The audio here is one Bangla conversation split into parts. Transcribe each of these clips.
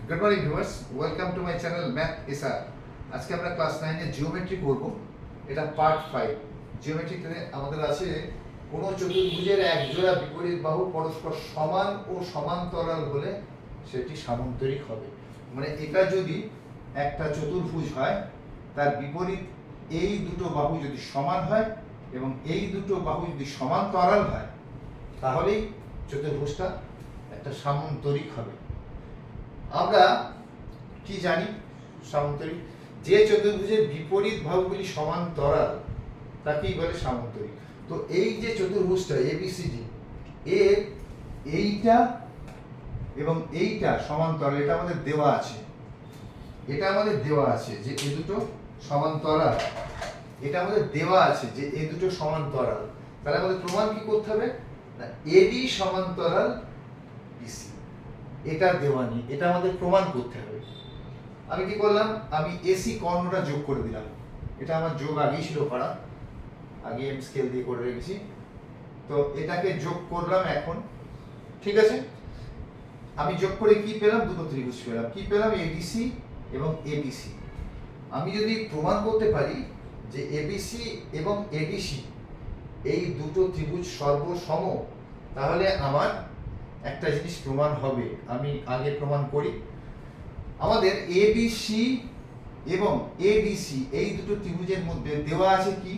Good morning viewers, welcome to my channel math SR. আজকে আমরা ক্লাস 9 এর জিওমেট্রি করব। এটা পার্ট 5। জিওমেট্রিতে আমাদের আছে কোন চতুর্ভুজের এক জোড়া বিপরীত বাহু পরস্পর সমান ও সমান্তরাল হলে সেটি সামান্তরিক হবে। মানে এটা যদি একটা চতুর্ভুজ হয়, তার বিপরীত এই দুটো বাহু যদি সমান হয় এবং এই দুটো বাহু যদি সমান্তরাল হয়, তাহলেই চতুর্ভুজটা একটা সামান্তরিক হবে। আমরা কি জানি সামান্তরিক? যে চতুর্ভুজের বিপরীত বাহুগুলি সমান্তরাল তাকেই বলে সামান্তরিক। তো এই যে চতুর্ভুজটা এবিসিডি, এর এইটা এবং এইটা সমান্তরাল, এটা আমাদের দেওয়া আছে। এটা আমাদের দেওয়া আছে যে এই দুটো সমান্তরাল, এটা আমাদের দেওয়া আছে যে এই দুটো সমান্তরাল। তাহলে আমাদের প্রমাণ কি করতে হবে? না, এবি সমান্তরাল বিসি। এটা দেওয়া নেই, এটা আমাদের প্রমাণ করতে হবে। আমি কি করলাম? আমি এসি কর্ণটা যোগ করে দিলাম। এটা আমার যোগ আগেই ছিল করা, আগে আমি স্কেল দিয়ে করে রেখেছি। তো এটাকে যোগ করলাম এখন, ঠিক আছে? আমি যোগ করে কি পেলাম? দুটো ত্রিভুজ পেলাম। কি পেলাম? এবিসি এবং এবিসি। আমি যদি প্রমাণ করতে পারি যে এবিসি এবং এডিসি এই দুটো ত্রিভুজ সর্বসম, তাহলে আমার একটা জিনিস প্রমাণ হবে। আমি আগে প্রমাণ করি। আমাদের এবিসি এবং এডিসি এই দুটো ত্রিভুজের মধ্যে দেওয়া আছে কি?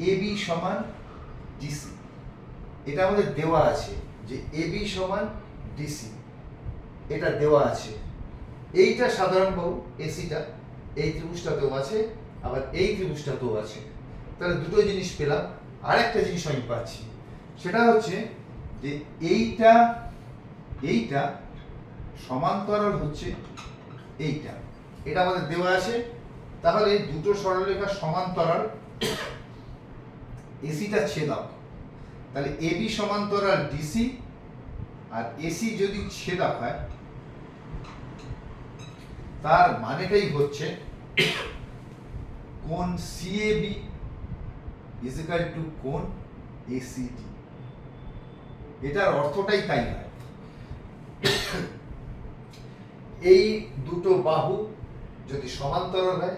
এবি সমান ডিসি। এটা আমাদের দেওয়া আছে যে এবি সমান ডিসি, এটা দেওয়া আছে। এইটা সাধারণ বাহু এসিটা এই ত্রিভুজটাতেও আছে, আবার এই ত্রিভুজটাতেও আছে। তাহলে দুটো জিনিস পেলাম। আর একটা জিনিস আমি পাচ্ছি, সেটা হচ্ছে যে এইটা এইটা সমান্তরাল হচ্ছে এইটা। এটা আমাদের দেওয়া আছে। তাহলে দুটো সরলরেখা সমান্তরাল, এসিটা ছেদক। তাহলে এবি সমান্তরাল ডিসি আর এসি যদি ছেদক হয়, তার মানেটাই হচ্ছে কোণ সিএবি ইজ ইকুয়াল টু কোণ এসিডি। এটার অর্থটাই তাই হয়। এই দুটো বাহু যদি সমান্তরাল হয়,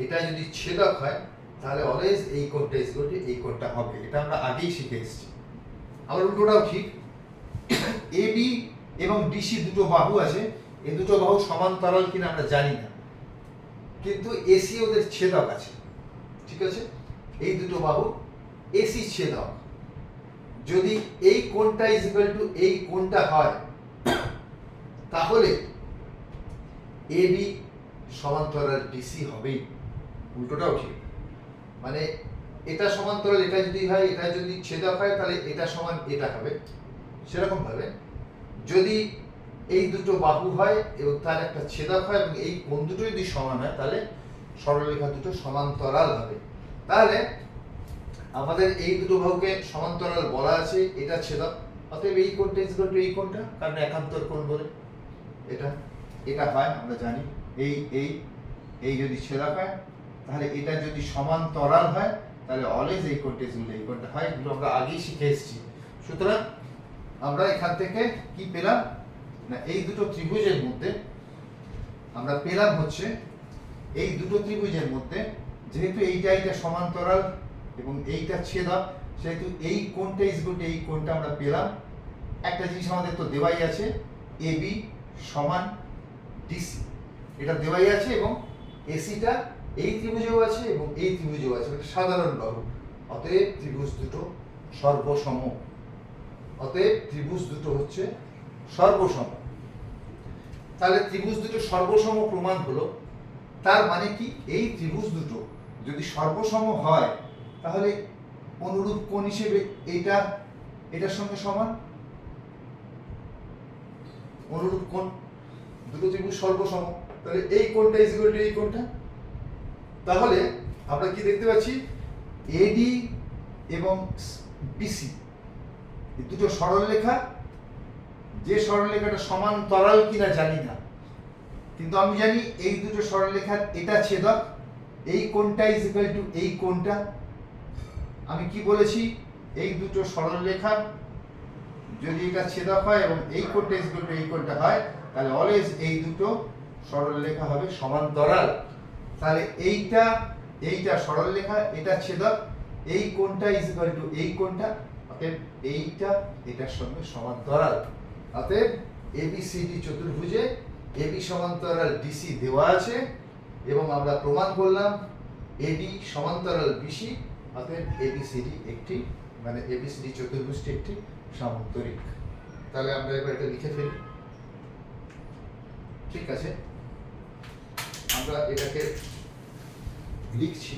এটা যদি ছেদক হয়, তাহলে অলওয়েজ এই কোণটা ইজ ইকুয়াল টু এই কোণটা হবে। এটা আমরা আগেই শিখে এসেছি। আবার উল্টোটাও ঠিক। এবি এবং ডিসি দুটো বাহু আছে, এই দুটো বাহু সমান্তরাল কিনা আমরা জানি না, কিন্তু এসি ওদের ছেদক আছে, ঠিক আছে? এই দুটো বাহু এসি ছেদক। যদি এই কোণটা ইজ ইকুয়াল টু এই কোণটা হয়, তাহলে এবি সমান্তরাল ডিসি হবেই। উল্টোটাও ঠিক। মানে এটা সমান্তরাল এটা যদি হয়, এটা যদি ছেদক হয়, তাহলে এটা সমান এটা হবে। সেরকম ভাবে যদি এই দুটো বাহু হয় এবং তার একটা ছেদক হয় এবং এই কোণ দুটো যদি সমান হয়, তাহলে সরলরেখা দুটো সমান্তরাল হবে। তাহলে আমাদের এই দুটো বাহুকে সমান্তরাল বলা আছে, এটা ছেদক। অতএব এই কোণটা ইজ ইকুয়াল টু এই কোণটা, কারণ একান্তর কোণ বলে এটা এটা হয়, আমরা জানি। এই এই এই যদি ছেদক হয়, তাহলে এটা যদি সমান্তরাল হয়, তাহলে অলওয়েজ এই কোণটা ইজ ইকুয়াল টু এই কোণটা হয়। এগুলো আমরা আগেই শিখে এসেছি। সুতরাং আমরা এখান থেকে কি পেলাম? না, এই দুটো ত্রিভুজের মধ্যে আমরা পেলাম হচ্ছে, এই দুটো ত্রিভুজের মধ্যে যেহেতু এইটা এইটা সমান্তরাল এবং এইটা ছেদক, সেহেতু এই কোণটা ইজ ইকুয়াল টু এই কোণটা আমরা পেলাম। একটা জিনিস আমাদের তো দেওয়াই আছে, এবি সমান ডিসি, এটা দেওয়াই আছে। এবং এসিটা এই ত্রিভুজেও আছে এবং এই ত্রিভুজেও আছে। এটা সাধারণ বাহু। অতএব ত্রিভুজ দুটো সর্বসম। অতএব ত্রিভুজ দুটো হচ্ছে সর্বসম। তাহলে ত্রিভুজ দুটো সর্বসম প্রমাণ হলো। তার মানে কি? এই ত্রিভুজ দুটো যদি সর্বসম হয়, তাহলে অনুরূপ কোণ হিসেবে এটা এটার সঙ্গে সমান। অনুরূপ কোণ, দুটো ত্রিভুজ সর্বসম, তাহলে এই কোণটা ইজ ইকুয়াল টু এই কোণটা। তাহলে আমরা কি দেখতে পাচ্ছি? এডি এবং বিসি এই দুটো সরলরেখা, যে সরলরেখাটা সমান্তরাল কিনা জানি না, কিন্তু আমি জানি এই দুটো সরলরেখার এটা ছেদক। এই কোণটা ইজ ইকুয়াল টু এই কোণটা। আমি কি বলেছি? এই দুটো সরলরেখার যদি এটা ছেদক হয় এবং এই কোণটা ইকুয়াল টু এই কোণটা হয়, তাহলে অলওয়েজ এই দুটো সরলরেখা হবে সমান্তরাল। তাহলে এইটা সরলরেখা, এটা ছেদক, এই কোণটা ইকুয়াল টু এই কোণটা, অতএব এইটা এটার সঙ্গে সমান্তরাল। অতএব এবিসিডি চতুর্ভুজে এবি সমান্তরাল ডিসি দেওয়া আছে এবং আমরা প্রমাণ করলাম এডি সমান্তরাল বিসি। অতএব এবিসিডি একটি মানে এবিসিডি চতুর্ভুজটি একটি সামান্তরিক। তাহলে আমরা এবার এটা লিখে ফেলি। ঠিক আছে, আমরা এটাকে লিখছি।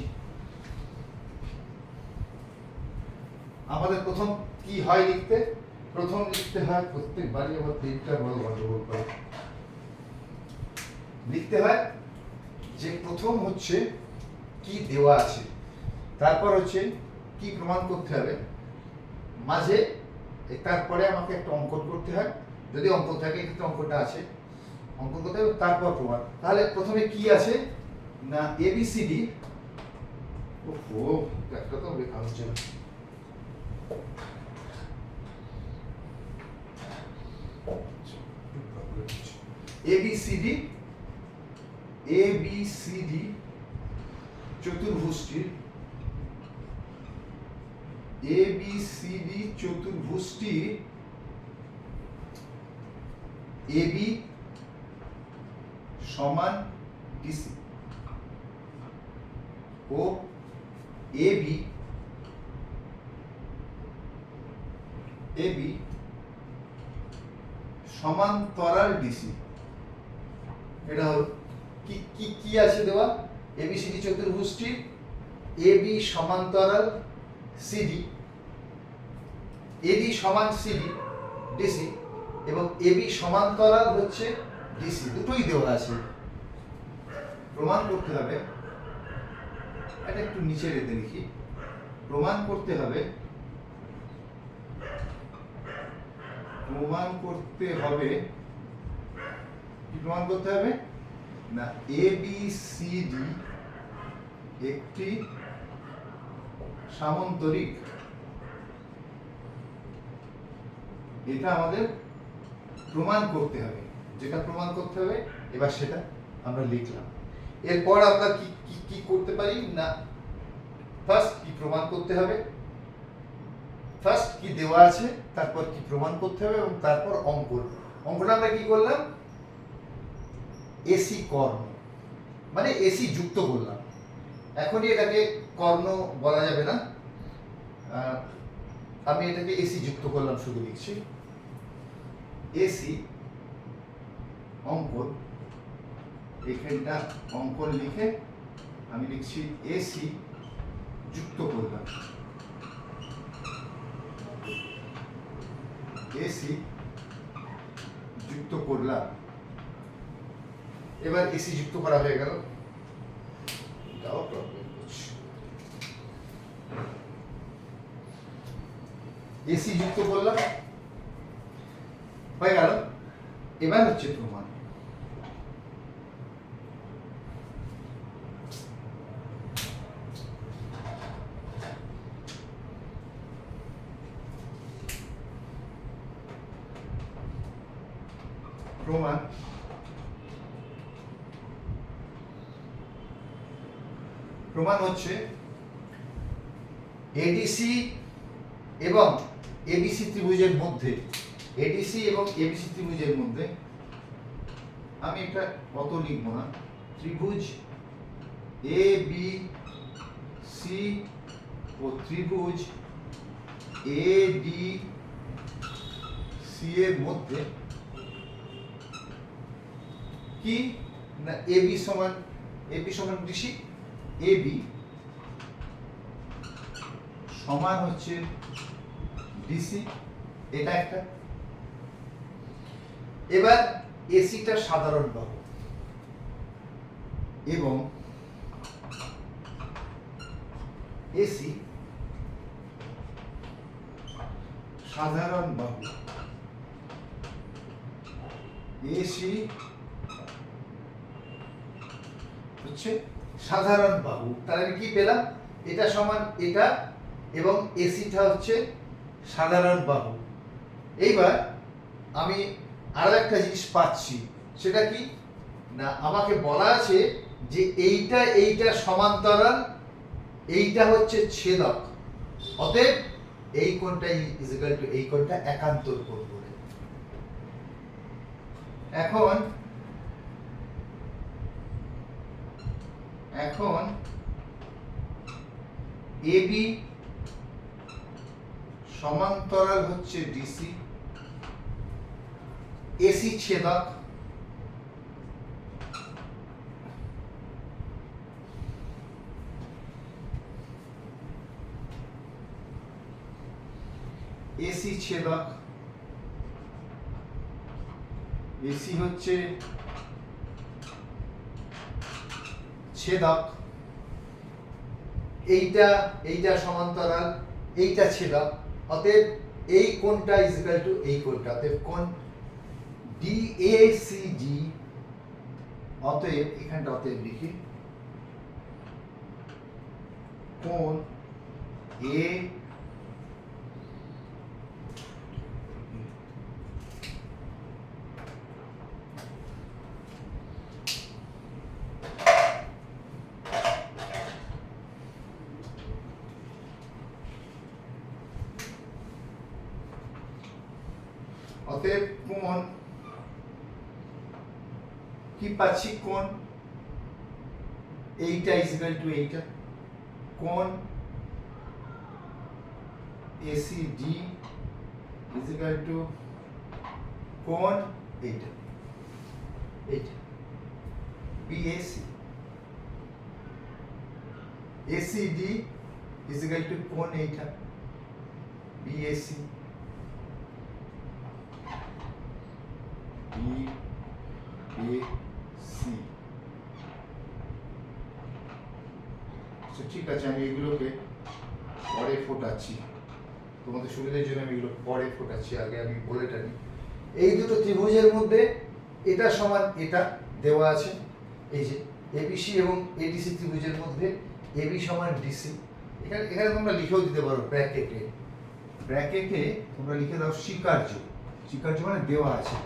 আমাদের প্রথম কি হয় লিখতে? প্রথম লিখতে হয়, প্রত্যেকবারই আবার তিনটা বড় গন্ডগোল করে লিখতে হয় যে প্রথম হচ্ছে কি দেওয়া আছে, তারপর হচ্ছে কি প্রমাণ করতে হবে, মাঝে তারপরে আমাকে একটা অঙ্কন করতে হয়, যদি অঙ্কন থাকে কিন্তু অঙ্কনটা আছে, অঙ্কন করতে হবে তারপর প্রমাণ। তাহলে প্রথমে কি আছে না এবিসিডি, ওহো একটা তো লেখা হচ্ছে না, এবিসিডি চতুর্ভুজটির এবি সমান ডিসি ও এবি সমান্তরাল ডিসি। এটা হলো কি কি কি আছে দেওয়া, এবিসিডি চতুর্ভুজটির এবি সমান্তরাল সিডি, এডি সমান সিডি ডিসি এবং এবি সমান্তরাল হচ্ছে ডিসি, দুটোই দেওয়া আছে। প্রমাণ করতে হবে, এটা একটু নিচে রেখে লিখি, প্রমাণ করতে হবে কি প্রমাণ করতে হবে না এবিসিডি একটি সামান্তরিক। এটা আমাদের প্রমাণ করতে হবে, যেটা প্রমাণ করতে হবে এবার সেটা আমরা লিখলাম। এরপর আমরা কি কি কি করতে পারি না, ফার্স্ট কি প্রমাণ করতে হবে, ফার্স্ট কি দেওয়া আছে, তারপর কি প্রমাণ করতে হবে এবং তারপর অঙ্কন। অঙ্কটা আমরা কি করলাম, এসি কর্ণ মানে এসি যুক্ত করলাম। এখনই এটাকে কর্ণ বলা যাবে না, আমি এটাকে এসি যুক্ত করলাম, শুধু লিখছি এসি অঙ্কন। এখানটা অঙ্কন লিখে আমি লিখছি এসি যুক্ত করলাম, এসি যুক্ত করলাম। এবার এসি যুক্ত করা হয়ে গেল, এসি যুক্ত করলাম হয়ে গেল। এবার হচ্ছে প্রমাণ। প্রমাণ প্রমাণ হচ্ছে এডিসি এবং এবিসি ত্রিভুজের মধ্যে, এডিসি এবং এবিসি ত্রিভুজের মধ্যে আমি এটা অত লিখব না, ত্রিভুজ এ বি সি ও ত্রিভুজ এ ডি সি এর মধ্যে কি না এবি সমান ডিসি, এবি সমান হচ্ছে ডিসি, এটা একটা। এবার এসিটা সাধারণ বাহু এবং এসি সাধারণ বাহু, এসি হচ্ছে সাধারণ বাহু। তাহলে আমি কি পেলাম, এটা সমান এটা এবং এসিটা হচ্ছে সাধারণ বাহু, এইবার আমি আরো একটা জিনিস পাচ্ছি, সেটা কি না আমাকে বলা আছে যে এইটা সমান্তরাল, এইটা হচ্ছে ছেদক, অতএব এই কোণটা ইজ ইকুয়াল টু এই কোণটা একান্তর কোণ বলে। এখন এবি সমান্তরাল হচ্ছে ডিসি, এসি ছেদক, এসি ছেদক, এসি হচ্ছে ছেদক, এইটা সমান্তরাল, এইটা ছেদক, অতএব এই কোণটা ইজ ইকুয়াল টু এই কোণটা, অতএব কোণ ডিএসিডি, অতএব এখানটা অতএব লিখি কোণ এ অতএব কোণ কি পাচ্ছি, কোণ এইটা ইজ ইকুয়াল টু এইটা, কোণ এসিডি ইজ ইকুয়াল টু কোণ এইটা BAC, ACD is equal to কোণ এইটা বিএসি, বিএসি। ঠিক আছে, আমি এগুলোকে পরে ফোটাচ্ছি, তোমাদের সুবিধার জন্য আমি এগুলো পরে ফোটাচ্ছি, আগে আমি বলে টানি। এই দুটো ত্রিভুজের মধ্যে এটা সমান এটা দেওয়া আছে, এই যে এবিসি এবং এডিসি ত্রিভুজের মধ্যে এবি সমান ডিসি। এখানে তোমরা লিখেও দিতে পারো ব্র্যাকেটে তোমরা লিখে দাও স্বীকার্য মানে দেওয়া আছে,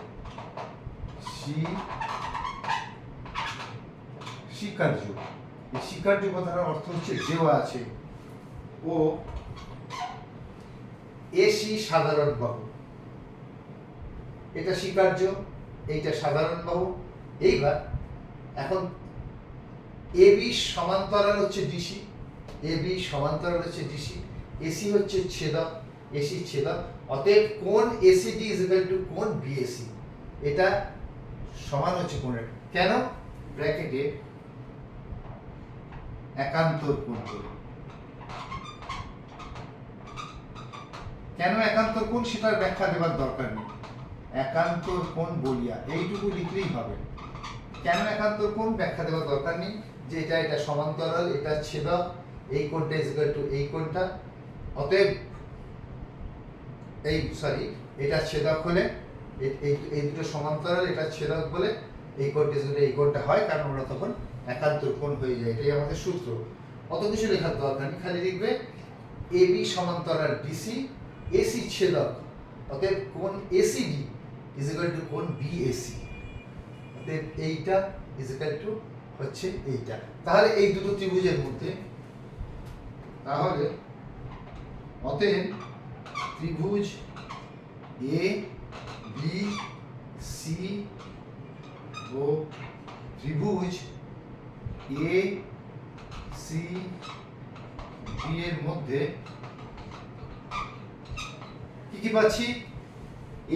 স্বীকার্য। এই স্বীকার্য কথার অর্থ হচ্ছে দেওয়া আছে, ও এসি সাধারণ বাহু, এটা স্বীকার্য, এইটা সাধারণ বাহু। এইবার এখন এবি সমান্তরাল হচ্ছে ডিসি, এসি হচ্ছে ছেদক, এসি ছেদক, অতএব কোণ এসিডি ইজ ইকুয়াল টু কোণ বিএসি, এটা সমান হচ্ছে কোণের, কেন ব্র্যাকেটে একান্তর কোণ বলে। কেন একান্তর কোণ সেটার ব্যাখ্যা দেওয়ার দরকার নেই, একান্তর কোণ বলিয়া এইটুকু লিখলেই হবে। কেন একান্তর কোণ ব্যাখ্যা দেওয়ার দরকার নেই, যে এটা সমান্তরাল, এটা ছেদক, এই কোণটা ইজ ইকুয়াল টু এই কোণটা, অতএব এটা ছেদক হলে এই দুটো সমান্তরাল, এটা ছেদক বলে এই কোণটা ইজ ইকুয়াল টু এই কোণটা হয়, কারণ ওরা তখন একান্তর কোণ হয়ে যায়, এটাই আমাদের সূত্র। অত কিছু লেখার দরকার নেই, খালি লিখবে এবি সমান্তরাল ডিসি, এসি ছেদক, অতএব কোণ এসিডি ইজ ইকুয়াল টু কোণ বিএসি, অতএব এইটা ইজ ইকুয়াল টু হচ্ছে এইটা। তাহলে এই দুটো ত্রিভুজের মধ্যে, তাহলে অতএব ত্রিভুজ এ বি সি ও ত্রিভুজ এ সি বি এর মধ্যে কি কি পাচ্ছি,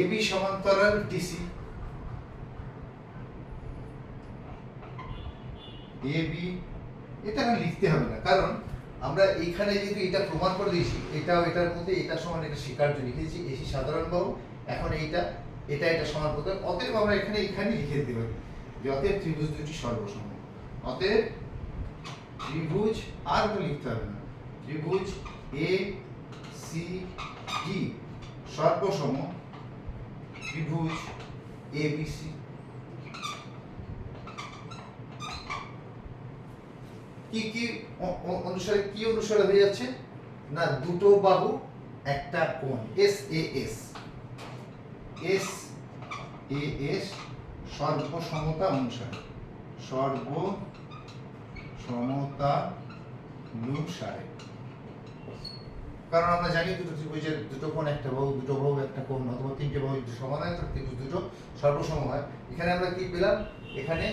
এবি সমান্তরাল ডিসি, এবি, এটা লিখতে হবে না, কারণ আমরা এইখানে যদি এটা প্রমাণ করে দিয়েছি, এটাও এটার মধ্যে এটা সমান, এটা স্বীকার্য লিখে দিয়েছি, এসি সাধারণ বাহু, এখন এটা সমান করতে, অতএব আমরা এখানে লিখে দিতে পারি যে অতএব ত্রিভুজ দুটি সর্বসম, অতএব ত্রিভুজ, আর তো লিখতে হবে না, ত্রিভুজ এ সি ডি সর্বসম ত্রিভুজ এবিসি। কি অনুসারে হয়ে যাচ্ছে না, দুটো বাহু একটা কোণ, S A S, S A S সর্বসমতা অনুসারে, সর্বসমতা অনুসারে। কারণ আমরা জানি দুটো ত্রিভুজের দুটো কোণ একটা বাহু, দুটো বাহু একটা কোণ, অথবা তিনটে বাহু যদি সমান হয় তাহলে ত্রিভুজ দুটো সর্বসম হয়। এখানে আমরা কি পেলাম? এখানে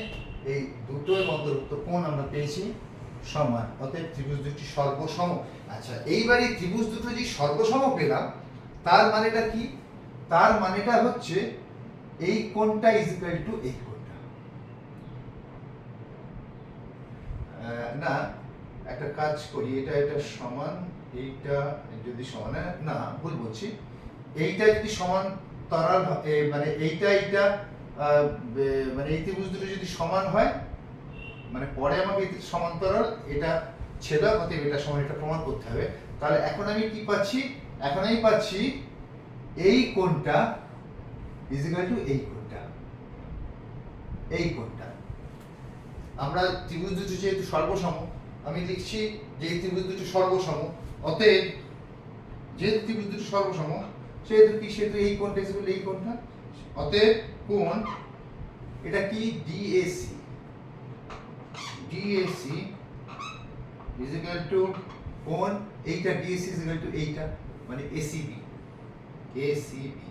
এই দুটোর অন্তর্ভুক্ত কোণ আমরা পেয়েছি সমান, অতএব ত্রিভুজ দুটি সর্বসম। আচ্ছা, এইবার এই ত্রিভুজ দুটো যে সর্বসম পেলাম, তার মানেটা কি? তার মানেটা হচ্ছে এই কোণটা ইজ ইকুয়াল টু এই কোণটা। না, একটা কাজ করি, এটা সমান, এইটা যদি সমান, না ভুল বলছি, এইটা যদি সমান তরাল মানে এইটা মানে এই ত্রিভুজ দুটো যদি সমান হয়, মানে পরে আমাকে সমান্তরাল, এটা ছেদক, অতএব এটা সমান, এটা প্রমাণ করতে হবে। তাহলে এখন আমি কি পাচ্ছি? এখন আমি পাচ্ছি এই কোণটা ইজ ইকুয়াল টু এই কোণটা, এই কোণটা। আমরা ত্রিভুজ দুটো যেহেতু সর্বসম, আমি লিখছি যে এই ত্রিভুজ দুটো সর্বসম, অতএব যেহেতু ত্রিভুজ দুটো সর্বসম সেহেতু কি, সেহেতু এই কোণটা ইজ ইকুয়াল এই কোণটা, অতএব কোণ এটা কি? DAC, DAC is equal to কোণ, এইটা ডিএসি ইজ ইকুয়াল টু এইটা, মানে এসিবি, এসিবি,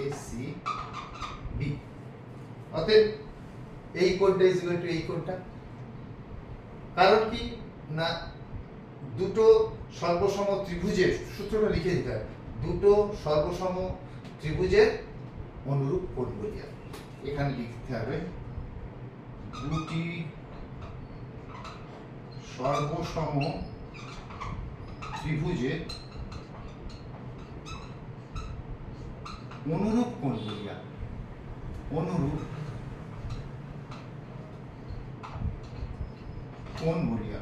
এসিবি। অতএব এই কোণটা ইজ ইকুয়াল টু এই কোণটা। কারণ কি না, দুটো সর্বসম ত্রিভুজের সূত্রটা লিখে দিতে হয়, দুটো সর্বসম ত্রিভুজের অনুরূপ কোণ বলিয়া। এখানে লিখতে হবে দুটি সর্বসম ত্রিভুজের অনুরূপ কোণ বলিয়া, অনুরূপ কোণ বলিয়া।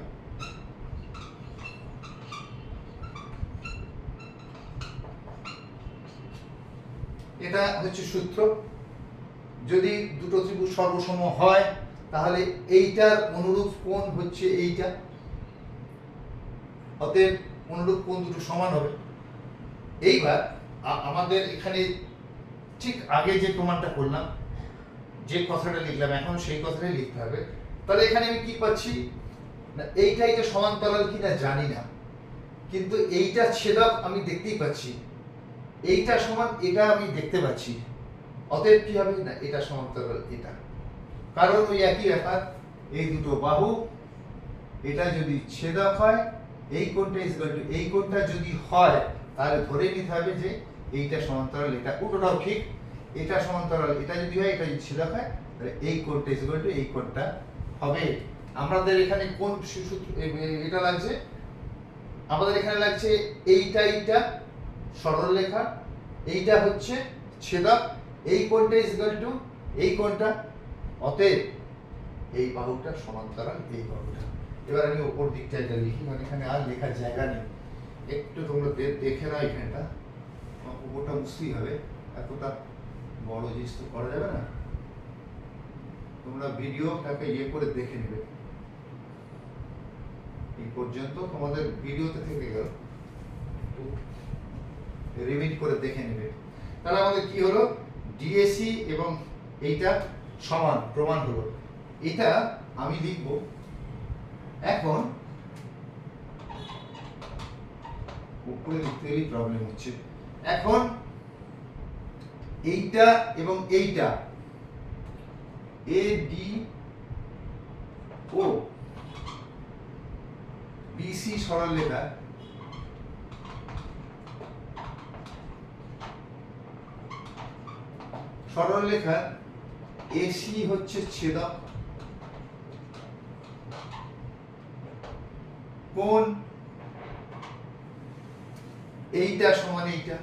এটা হচ্ছে সূত্র। যদি দুটো ত্রিভুজ সর্বসম হয় তাহলে এইটার অনুরূপ কোণ হচ্ছে এইটা, অতএব অনুরূপ কোণ দুটো সমান হবে। এইবার আমাদের এখানে ঠিক আগে যে প্রমাণটা করলাম, যে কথাটা লিখলাম, এখন সেই কথাটাই লিখতে হবে। তাহলে এখানে আমি কি পাচ্ছি না, এইটা সমান্তরাল কিনা জানি না, কিন্তু এইটা ছেদক আমি দেখতেই পাচ্ছি, এইটা সমান এটা আমি দেখতে পাচ্ছি, অতএব কি হবে না, এটা সমান্তরাল এটা। কারণ ওই একই ব্যাপার, এই দুটো বাহু, এটা যদি ছেদক হয়, এই কোণটা ইজ ইকুয়াল টু এই কোণটা যদি হয়, তাহলে ধরে নিতে হবে যে এইটা সমান্তরাল এটা। উল্টোটাও ঠিক, এটা সমান্তরাল এটা যদি হয়, এটা যদি ছেদক হয়, তাহলে এই কোণটা ইজ ইকুয়াল টু এই কোণটা হবে। আমাদের এখানে কোন সূত্র এটা লাগছে? আমাদের এখানে লাগছে এইটা সরল রেখা, এইটা হচ্ছে ছেদক, এই কোণটা ইজ ইকুয়াল টু এই কোণটা, অতএব এই বাহুটা সমান্তরাল এই বাহুটা। এবার আমি উপর দিকটা এটা লিখি, মানে এখানে আর লেখার জায়গা নেই, একটু তোমরা দেখে নাও এখানটা, উপরটা বুঝতেই হবে, এতটা বড় জিনিস তো করা যাবে না। তোমরা ভিডিওটাকে ইয়ে করে দেখে নেবে, এই পর্যন্ত তোমাদের ভিডিওতে থেকে গেল, রিভিট করে দেখে নেবে। তাহলে আমাদের কি হলো? ডিএসি এবং এইটা সমান প্রমাণ হলো। এটা আমি লিখব। এখন উপরে লিখতে গেলে প্রবলেম হচ্ছে। এখন এইটা এবং এইটা এ ডি ও বিসি সরল রেখা, সরল রেখা এসি হচ্ছে ছেদক, কোণ এইটা সমান এইটা,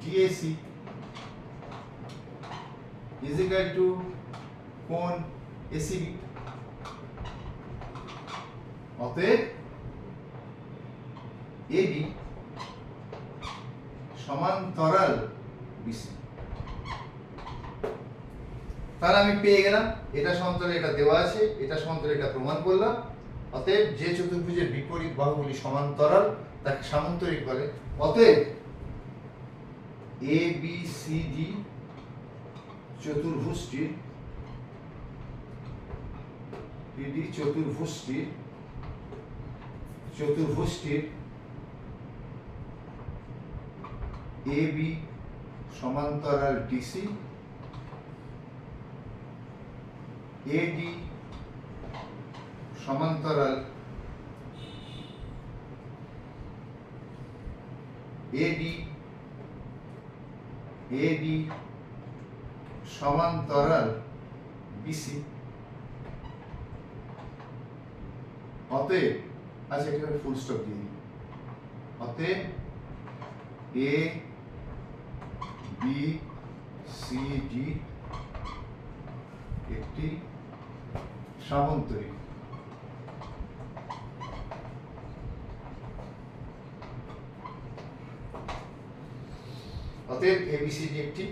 ডিএসি ইজ ইকুয়াল টু কোণ এসিবি। অতএব এবি সমান্তরাল বিসি। তাহলে আমি পেয়ে গেলাম এটা সমান্তরাল, এটা দেওয়া আছে, এটা সমান্তরাল, এটা প্রমাণ করলাম। অতএব যে চতুর্ভুজের বিপরীত বাহুগুলি সমান্তরাল তাকে সামান্তরিক বলে। অতএব A B C D চতুর্ভুজটির A B সমান্তরাল ডিসি, এডি সমান্তরাল বিসি। অতএব, আচ্ছা এখানে ফুল স্টপ দিয়ে দিই। অতএব এ বি সি ডি একটি সামান্তরিক। অতএব এবিসিডি একটি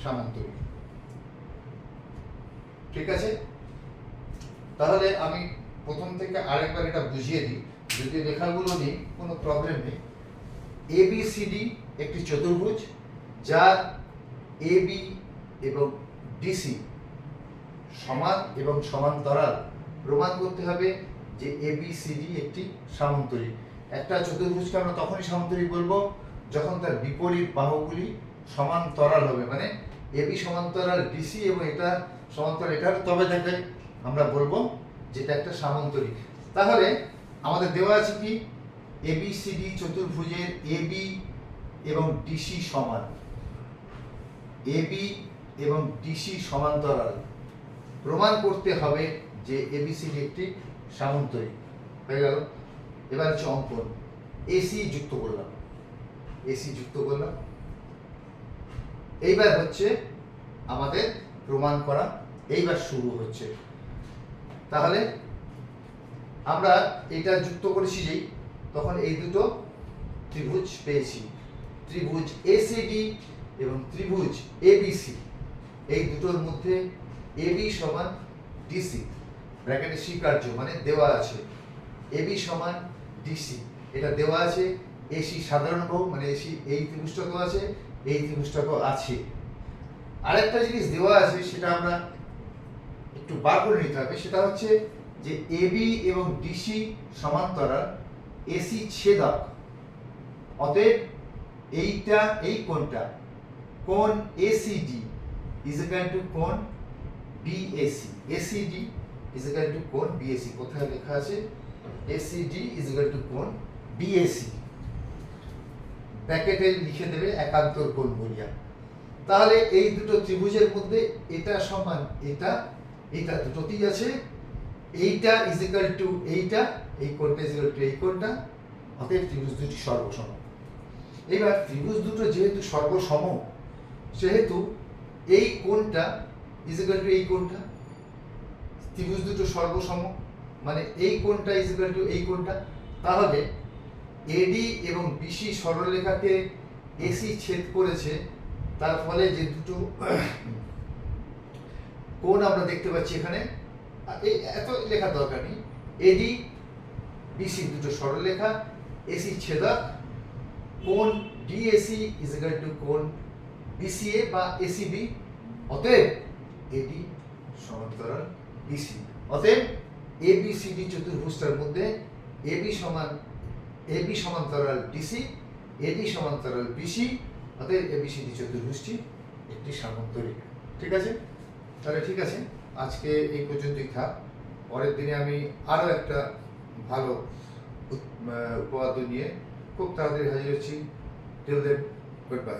সামান্তরিক। ঠিক আছে, তাহলে আমি প্রথম থেকে আরেকবার এটা বুঝিয়ে দিই, যদি রেখাগুলো নেই কোনো প্রবলেম নেই। এবিসিডি একটি চতুর্ভুজ যার এবি এবং ডিসি সমান এবং সমান্তরাল। প্রমাণ করতে হবে যে এবিসিডি একটি সামান্তরিক। একটা চতুর্ভুজকে আমরা তখনই সামান্তরিক বলবো যখন তার বিপরীত বাহুগুলি সমান্তরাল হবে, মানে এবি সমান্তরাল ডিসি এবং এটা সমান্তরাল এটার, তবে তাকে আমরা বলবো যেটা একটা সামান্তরিক। তাহলে আমাদের দেওয়া আছে কি, এবিসিডি চতুর্ভুজের এবি এবং ডিসি সমান, এবি এবং ডিসি সমান্তরাল। প্রমাণ করতে হবে যে এবিসিডি একটি সামান্তরিক। হয়ে গেল। এবার হচ্ছে অঙ্কন। এসি যুক্ত করলাম, এইবার হচ্ছে আমাদের প্রমাণ করা, এইবার শুরু হচ্ছে। তাহলে আমরা এটা যুক্ত করেছি যেই, তখন এই দুটো ত্রিভুজ পেয়েছি, ত্রিভুজ এসিডি এবং ত্রিভুজ এবিসি। এই দুটোর মধ্যে এবি সমান ডিসি, ব্র্যাকেটে স্বীকার্য মানে দেওয়া আছে, এবি সমান ডিসি এটা দেওয়া আছে। এসি সাধারণ বাহু মানে এসি, এই ত্রিভুজটাও আছে, এই ত্রিভুজটাও আছে। আরেকটা জিনিস দেওয়া আছে, সেটা আমরা একটু বার করে নিতে হবে। সেটা হচ্ছে যে এবি এবং ডিসি সমান্তরাল, এসি ছেদক। অতএব এইটা, এই কোণটা, কোণ এসিডি ইজ ইকুয়াল টু কোণ BAC. ACD is equal to কোণ বিএসি। কোথায় লেখা আছে? এসিডি ইজ ইকুয়াল টু কোণ বিএসি। ব্র্যাকেটে লিখে দেবে একান্তর কোণ বলিয়া। তাহলে এই দুটো ত্রিভুজের মধ্যে এটা সমান এটা, এটা দুটোতেই আছে। এইটা ইজ ইকুয়াল টু এইটা, এই কোণটা ইজ ইকুয়াল টু এই কোণটা। অতএব ত্রিভুজ দুটি সর্বসম। এবার ত্রিভুজ দুটো যেহেতু সর্বসম, সেহেতু এই কোণটা ইজ ইকুয়াল টু এই কোণটা। ত্রিভুজ দুটো সর্বসম মানে এই কোণটা ইজ ইকুয়াল টু এই কোণটা। তাহলে এডি এবং বিসি সরলরেখাকে এসি ছেদ করেছে, তার ফলে যে দুটো কোণ আমরা দেখতে পাচ্ছি এখানে, এই এত লেখার দরকার নেই। এডি বিসি দুটো সরলরেখা, এসি ছেদক, কোণ ডিএসি ইজ ইকুয়াল টু কোণ বিসিএ বা এসিবি। অতএব এডি সমান্তরাল বিসি। অতএব এবিসিডি চতুর্ভুজটার মধ্যে এবি সমান্তরাল ডিসি, এডি সমান্তরাল বিসি। অতএব এবিসিডি চতুর্ভুজটি একটি সামান্তরিক। ঠিক আছে, তাহলে ঠিক আছে, আজকে এই পর্যন্তই থাক। পরের দিনে আমি আরো একটা ভালো উপপাদ্য নিয়ে খুব তাড়াতাড়ি হাজির হচ্ছি। Till then, good by.